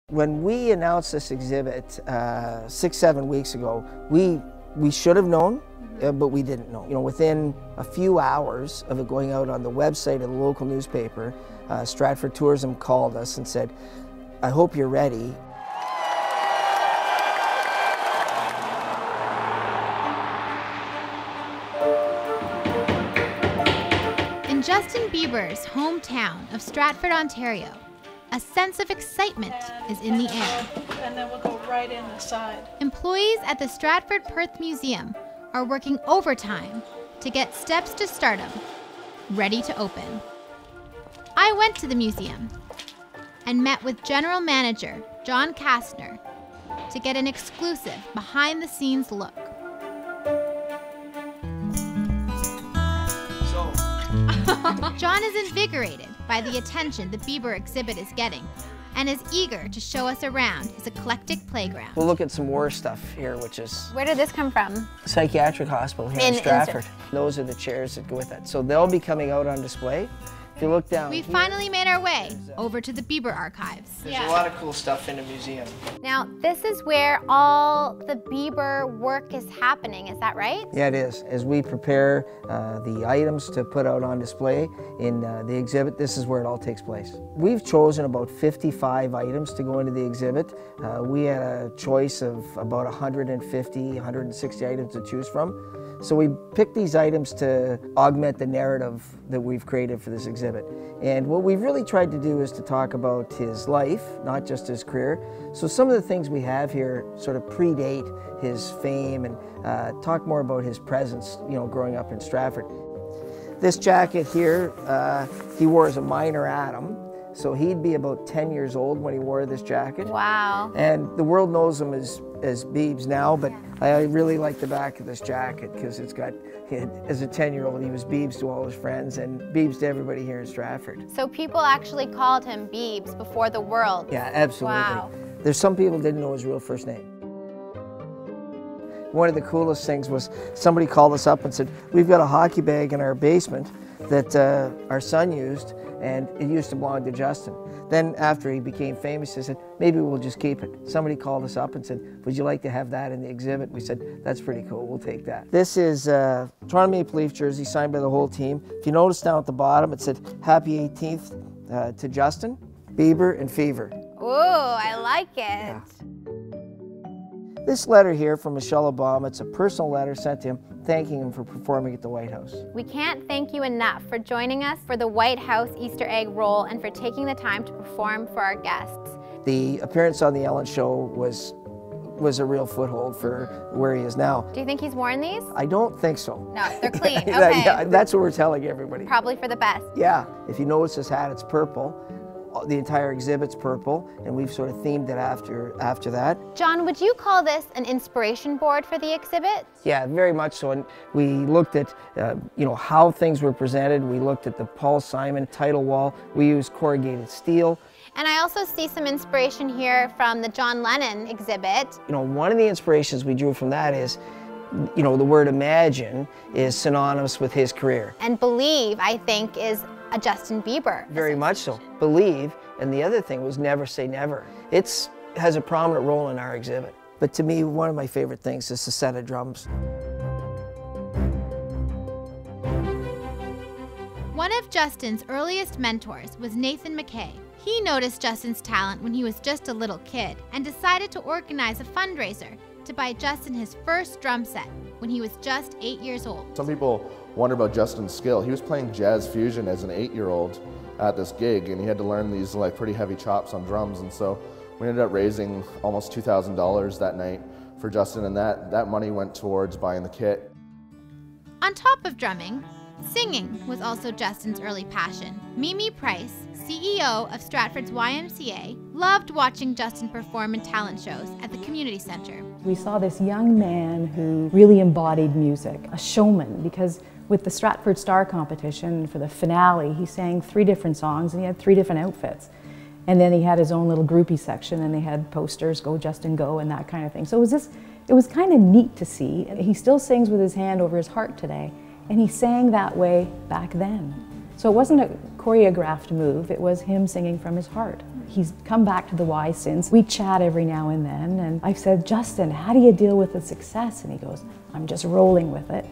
When we announced this exhibit 6-7 weeks ago, we should have known, but we didn't know. You know, within a few hours of it going out on the website of the local newspaper, Stratford Tourism called us and said, "I hope you're ready." In Justin Bieber's hometown of Stratford, Ontario, a sense of excitement is in the air. And then we'll go right in the side. Employees at the Stratford Perth Museum are working overtime to get Steps to Stardom ready to open. I went to the museum and met with General Manager John Kastner to get an exclusive behind-the-scenes look. John is invigorated by the attention the Bieber exhibit is getting and is eager to show us around his eclectic playground. We'll look at some war stuff here, which is Where did this come from? psychiatric hospital here in Stratford. Those are the chairs that go with it. So they'll be coming out on display. If you look down We here, finally made our way over to the Bieber archives. there's a lot of cool stuff in the museum. Now, this is where all the Bieber work is happening, is that right? Yeah, it is. As we prepare the items to put out on display in the exhibit, this is where it all takes place. We've chosen about 55 items to go into the exhibit. We had a choice of about 150, 160 items to choose from. So we picked these items to augment the narrative that we've created for this exhibit. And what we've really tried to do is to talk about his life, not just his career. So some of the things we have here sort of predate his fame and talk more about his presence, you know, growing up in Stratford. This jacket here, he wore as a minor atom. So he'd be about 10 years old when he wore this jacket. Wow. And the world knows him as Biebs now, but I really like the back of this jacket because it's got, as a 10-year-old, he was Biebs to all his friends and Biebs to everybody here in Stratford. So people actually called him Biebs before the world. Yeah, absolutely. Wow. There's some people who didn't know his real first name. One of the coolest things was somebody called us up and said, "We've got a hockey bag in our basement that our son used, and it used to belong to Justin." Then after he became famous, he said, "Maybe we'll just keep it." Somebody called us up and said, "Would you like to have that in the exhibit?" We said, "That's pretty cool, we'll take that." This is Toronto Maple Leaf jersey signed by the whole team. If you notice down at the bottom, it said, "Happy 18th to Justin, Bieber, and Fever." Ooh, I like it. Yeah. This letter here from Michelle Obama, it's a personal letter sent to him thanking him for performing at the White House. We can't thank you enough for joining us for the White House Easter egg roll and for taking the time to perform for our guests. The appearance on the Ellen Show was a real foothold for where he is now. Do you think he's worn these? I don't think so. No, they're clean. Okay. Yeah, that's what we're telling everybody. Probably for the best. Yeah, if you notice his hat, it's purple. The entire exhibit's purple, and we've sort of themed it after that. John, would you call this an inspiration board for the exhibit? Yeah, very much so. And we looked at, you know, how things were presented. We looked at the Paul Simon title wall. We used corrugated steel. And I also see some inspiration here from the John Lennon exhibit. You know, one of the inspirations we drew from that is, you know, the word imagine is synonymous with his career. And believe, I think, is a Justin Bieber. Very much so. Believe, and the other thing was never say never. It has a prominent role in our exhibit. But to me, one of my favorite things is the set of drums. One of Justin's earliest mentors was Nathan McKay. He noticed Justin's talent when he was just a little kid and decided to organize a fundraiser to buy Justin his first drum set when he was just 8 years old. Some people wonder about Justin's skill. He was playing jazz fusion as an 8-year-old at this gig, and he had to learn these like pretty heavy chops on drums, and so we ended up raising almost $2,000 that night for Justin, and that money went towards buying the kit. On top of drumming, singing was also Justin's early passion. Mimi Price, CEO of Stratford's YMCA, loved watching Justin perform in talent shows at the community center. We saw this young man who really embodied music, a showman, because with the Stratford Star competition for the finale, he sang 3 different songs and he had 3 different outfits. And then he had his own little groupie section and they had posters, "Go Justin Go," and that kind of thing. So it was kind of neat to see. He still sings with his hand over his heart today, and he sang that way back then. So it wasn't a choreographed move, it was him singing from his heart. He's come back to the Y since. We chat every now and then, and I've said, Justin, how do you deal with the success? And he goes, I'm just rolling with it.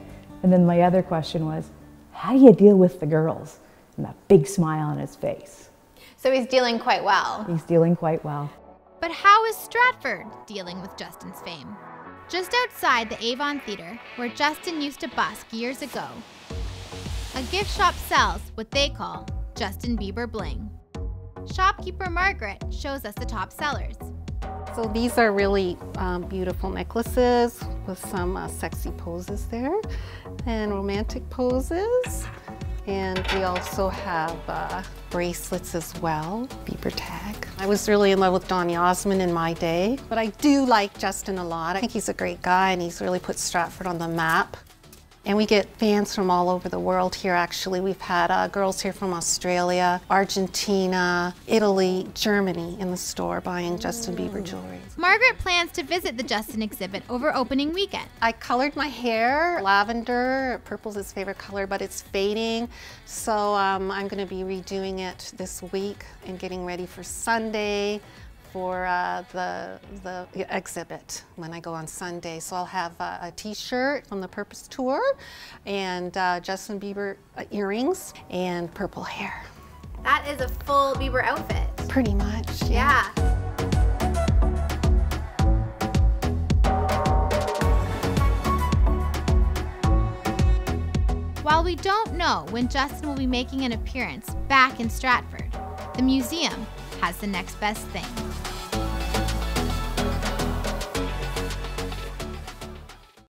And then my other question was, how do you deal with the girls? And that big smile on his face. So he's dealing quite well. He's dealing quite well. But how is Stratford dealing with Justin's fame? Just outside the Avon Theatre, where Justin used to busk years ago, a gift shop sells what they call Justin Bieber bling. Shopkeeper Margaret shows us the top sellers. So these are really beautiful necklaces with some sexy poses there and romantic poses. And we also have bracelets as well, Bieber tag. I was really in love with Donny Osmond in my day, but I do like Justin a lot. I think he's a great guy and he's really put Stratford on the map. And we get fans from all over the world here, actually. We've had girls here from Australia, Argentina, Italy, Germany in the store buying Justin Bieber jewelry. Margaret plans to visit the Justin exhibit over opening weekend. I colored my hair lavender. Purple's his favorite color, but it's fading. So I'm going to be redoing it this week and getting ready for Sunday for the exhibit when I go on Sunday. So I'll have a t-shirt from the Purpose Tour and Justin Bieber earrings and purple hair. That is a full Bieber outfit. Pretty much, yeah. While we don't know when Justin will be making an appearance back in Stratford, the museum has the next best thing.